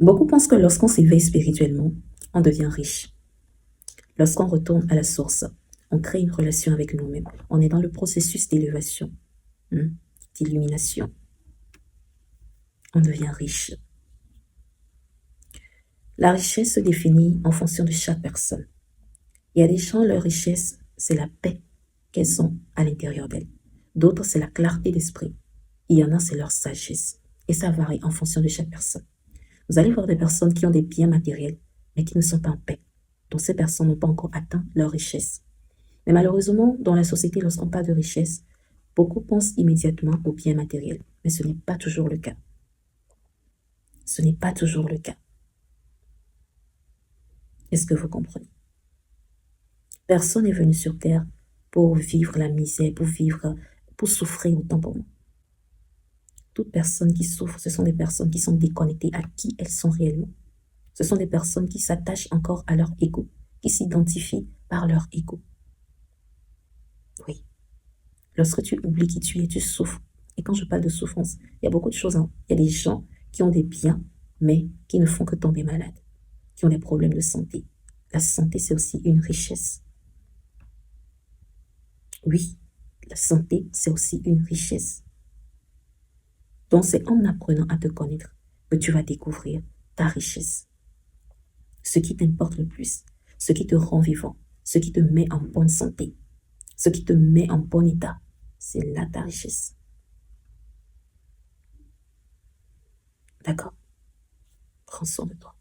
Beaucoup pensent que lorsqu'on s'éveille spirituellement, on devient riche. Lorsqu'on retourne à la source, on crée une relation avec nous-mêmes. On est dans le processus d'élévation, hein, d'illumination. On devient riche. La richesse se définit en fonction de chaque personne. Il y a des gens, leur richesse, c'est la paix qu'elles ont à l'intérieur d'elles. D'autres, c'est la clarté d'esprit. Il y en a, c'est leur sagesse. Et ça varie en fonction de chaque personne. Vous allez voir des personnes qui ont des biens matériels, mais qui ne sont pas en paix. Donc ces personnes n'ont pas encore atteint leur richesse. Mais malheureusement, dans la société, lorsqu'on parle de richesse, beaucoup pensent immédiatement aux biens matériels. Mais ce n'est pas toujours le cas. Ce n'est pas toujours le cas. Est-ce que vous comprenez? Personne n'est venu sur terre pour vivre la misère, pour souffrir autant pour moi. Toute personne qui souffre, ce sont des personnes qui sont déconnectées à qui elles sont réellement. Ce sont des personnes qui s'attachent encore à leur ego, qui s'identifient par leur ego. Oui. Lorsque tu oublies qui tu es, tu souffres. Et quand je parle de souffrance, il y a beaucoup de choses. Il y a des gens qui ont des biens, mais qui ne font que tomber malades, qui ont des problèmes de santé. La santé, c'est aussi une richesse. Oui, la santé, c'est aussi une richesse. Donc, c'est en apprenant à te connaître que tu vas découvrir ta richesse. Ce qui t'importe le plus, ce qui te rend vivant, ce qui te met en bonne santé, ce qui te met en bon état, c'est là ta richesse. D'accord? Prends soin de toi.